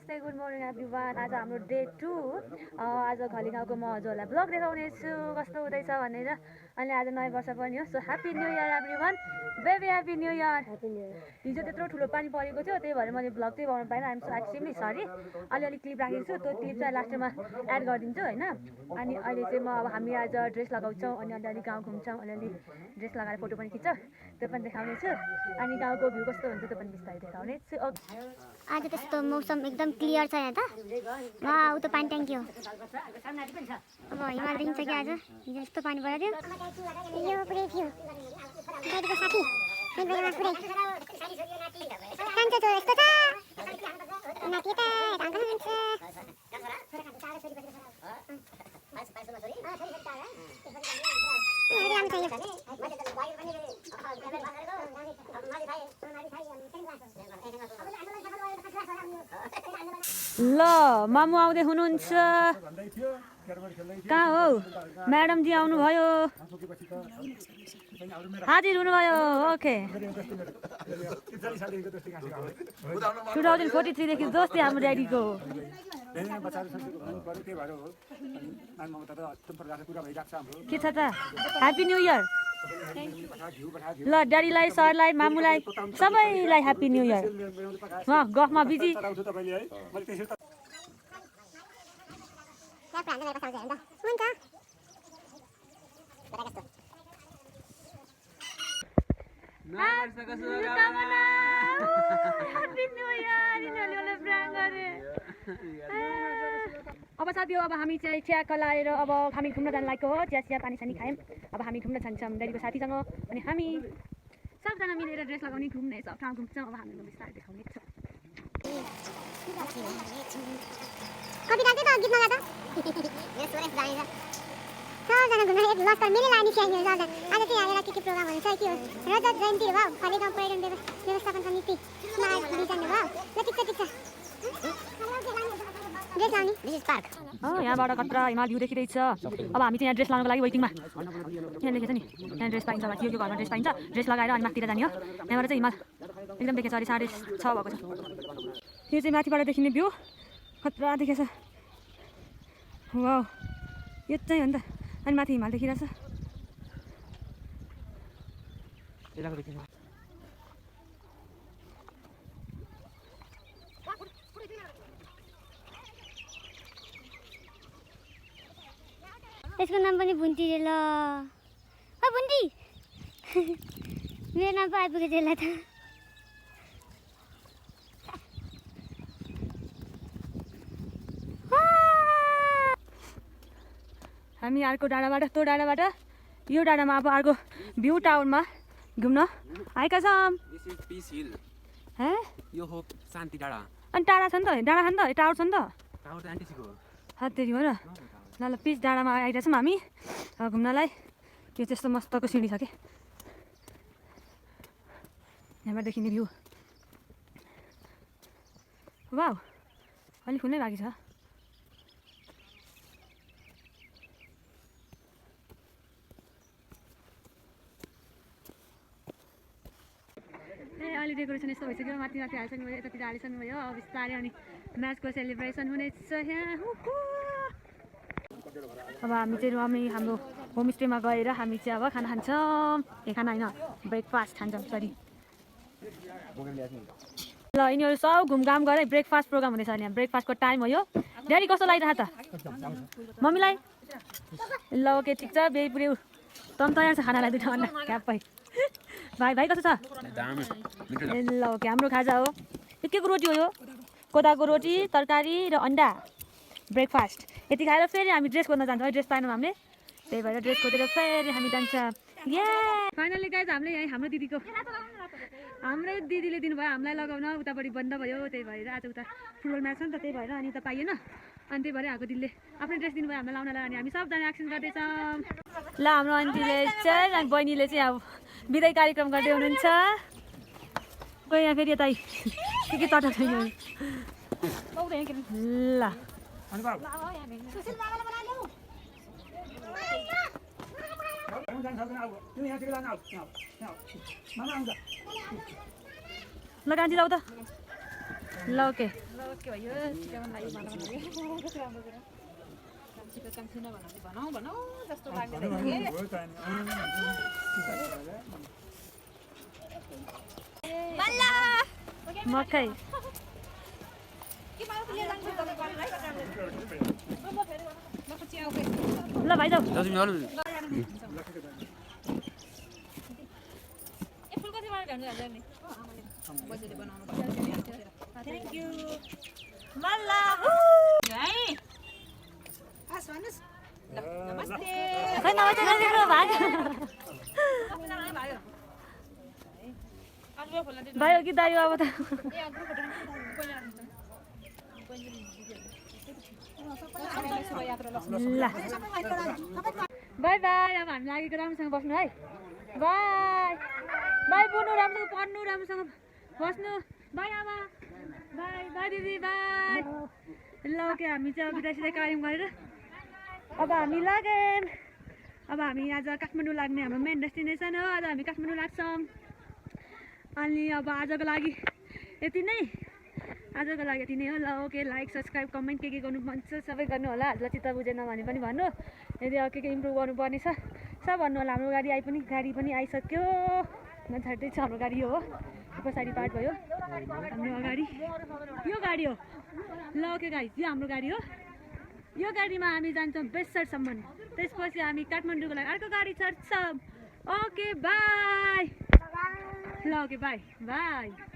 नमस्ते good morning everyone. आज हाम्रो डे 2 आज घली गाउँको म हजुरहरूलाई ब्लग देखाउने छु कस्तो हुँदैछ भनेर। अनि आज नयाँ वर्ष पनि हो, so happy new year everyone, baby happy new year. हिजो त्यत्रो ठुलो पानी परेको थियो, त्यही भएर मैले ब्लग चाहिँ बनाउनु पाइनँ। I'm so extremely sorry. अलिअलि क्लिप राखेको छु, त्यो क्लिप चाहिँ लास्टमा एड गरिदिन्छु होइन। अनि अहिले चाहिँ म अब हामी आज ड्रेस लगाउँछौँ अनि अलिअलि गाउँ घुम्छौँ, अलिअलि ड्रेस लगाएर फोटो पनि खिच्छ, त्यो पनि देखाउने छु। अनि गाउँको भ्यू कस्तो हुन्छ त्यो पनि बिस्तारै देखाउने छु। आज त्यस्तो मौसम एकदम क्लियर छ यहाँ त। वाह, उ त पानी ट्याङ्की हो। अब हिमाल देखिन्छ कि आज हिजो यस्तो पानी परेको थियो। यो पुरै थियो गाडीको साथी पुरै कान्छ त यस्तो छ नाति त राम्रै हुन्छ। ल मामु आउँदै हुनुहुन्छ। कहाँ हो म्याडमजी आउनुभयो, हाजिर हुनुभयो। ओके 2043 देखि दोस्ती हाम्रो ड्याडीको। के छ त, ह्याप्पी न्यू इयर। ल ड्याडीलाई, सरलाई, मामुलाई, सबैलाई ह्याप्पी न्यू इयर। गफमा बिजी। अब साथी हो, अब हामी चाहिँ चिया कलाएर अब हामी घुम्न जानु लागेको हो। चिया पानी सानी खायौँ, अब हामी घुम्न जान्छौँ ड्याडीको साथीसँग। अनि हामी सबजना मिलेर ड्रेस लगाउने, घुम्ने, सब ठाउँ घुम्छौँ। अब हामी बिस्तारै देखाउने छौँ। कविता चाहिँ त गीत नगा त सबजना घुम्न एक लस्कर मेरै लाने स्याङ्गे आज चाहिँ आएर के प्रोग्राम हुन्छ के हो रजत जयन्ती भयो, फलेगाउँ पर्यटन व्यवस्थापन समिति स्मारक डिभिजन भयो। ल ठिक छ ड्रेस लाउने दिस पार्क। यहाँबाट कत्रा हिमाल भ्यू देखिरहेछ। अब हामी चाहिँ यहाँ ड्रेस लानुको लागि वेटिङमा। यहाँ लेखेछ नि, यहाँ ड्रेस पाइन्छ, माथि यो घरमा ड्रेस पाइन्छ, ड्रेस लगाएर अनि माथितिर जाने हो। यहाँबाट चाहिँ हिमाल एकदम देखेछ, अरे 6:30 भएको छ। यो चाहिँ माथिबाट देखिने भ्यू खतरा देखेछ। वाउ, यो चाहिँ हो नि त। अनि माथि हिमाल देखिरहेछ। यसको नाम पनि भुन्टी रे। ल ओ भुन्टी मेरो नाम पो आइपुगेछ यसलाई त। हामी अर्को डाँडाबाट त्यो डाँडाबाट यो डाँडामा अब अर्को भ्यू टावरमा घुम्न आएका छौँ। यो हो शान्ति डाँडा। अनि टाढा छ नि त, डाँडा छ नि त, टावर छ नि त। टावर त आन्टीसीको हो। हत्तेरी हो र। ल पिच डाँडामा आइरहेछौँ हामी घुम्नलाई। यो त्यस्तो मस्तको सिँढी छ कि यहाँबाट देखिने भ्यू। वाउ, अलिक फुलै बाँकी छ। अहिले डेकोरेसन यस्तो भइसक्यो, माथि हालिसक्नु भयो, यतातिर हालिसक्नु भयो। अब बिस्तारै अनि म्याचको सेलिब्रेसन हुनेछ यहाँ। अब हामी चाहिँ हाम्रो होमस्टेमा गएर हामी चाहिँ अब खाना खान्छौँ। खाना होइन, ब्रेकफास्ट खान्छौँ, सरी। ल यिनीहरू सब घुमघाम गरेर ब्रेकफास्ट प्रोग्राम हुँदैछ। यहाँ ब्रेकफास्टको टाइम हो। यो ड्याडी कस्तो लागिरहेको त मम्मीलाई? ल ओके ठिक छ, बेबी पुऱ्याउ तँ तयार छ खानालाई दुइटा अन्डा क्याप्पै। भाइ कस्तो छ? ल ओके, हाम्रो खाजा हो। यो के को रोटी हो? यो कोदाको रोटी, तरकारी र अन्डा ब्रेकफास्ट। यति खाएर फेरि हामी ड्रेस खोज्न जान्छौँ है। ड्रेस पाएनौँ हामीले, त्यही भएर ड्रेस खोजेर फेरि हामी जान्छौँ। फाइनली गाइज हामीले यहीँ हाम्रै दिदीले दिनुभयो हामीलाई लगाउन। उतापट्टि बन्द भयो, त्यही भएर आज उता फुटबल म्याच छ नि त, त्यही भएर अनि उता पाइएन। अनि त्यही भएर आएको दिदीले आफ्नै ड्रेस दिनुभयो हामीलाई लाउनलाई। अनि हामी सबजना एक्सन गर्दैछौँ। ल हाम्रो आन्टीले चाहिँ अनि बहिनीले चाहिँ अब बिदाई कार्यक्रम गर्दै हुनुहुन्छ। कोही यहाँ फेरि यता के तट छैन। ल ल कान्छी जाऊ त। ल ओके भयो चिकन लागि भनौँ जस्तो मकै ल भाइ जाऊ थ्याङ्क यू मल्ला नमस्ते भाइ हो कि दाइ अब त बाई बाई अब हामी लागेको राम्रोसँग बस्नु है बाई बाई बोल्नु राम्रोसँग पढ्नु राम्रोसँग बस्नु बाई आमा बाई बाई दिदी बाई ल ओके हामी चाहिँ अब सिधै कार्यक्रम गरेर अब हामी लाग्यौँ अब हामी आज काठमाडौँ लाग्ने हाम्रो मेन डेस्टिनेसन हो आज हामी काठमाडौँ लाग्छौँ अनि अब आजको लागि यति नै आजको लागि यति नै हो ल ओके लाइक सब्सक्राइब कमेन्ट के गर्नु मन छ सबै गर्नु होला हजुरलाई चित्त बुझेन भने पनि भन्नु यदि अब के इम्प्रुभ गर्नुपर्ने छ सब भन्नु होला हाम्रो गाडी गाडी पनि आइसक्यो छाड्दै छ हाम्रो गाडी हो पछाडि पार्ट भयो हाम्रो अगाडि यो गाडी हो ल ओके गाइस यो हाम्रो गाडी हो यो गाडीमा हामी जान्छौँ बेसरसम्म त्यसपछि हामी काठमाडौँको लागि अर्को गाडी चढ्छौँ ओके बाई ल ओके बाई बाई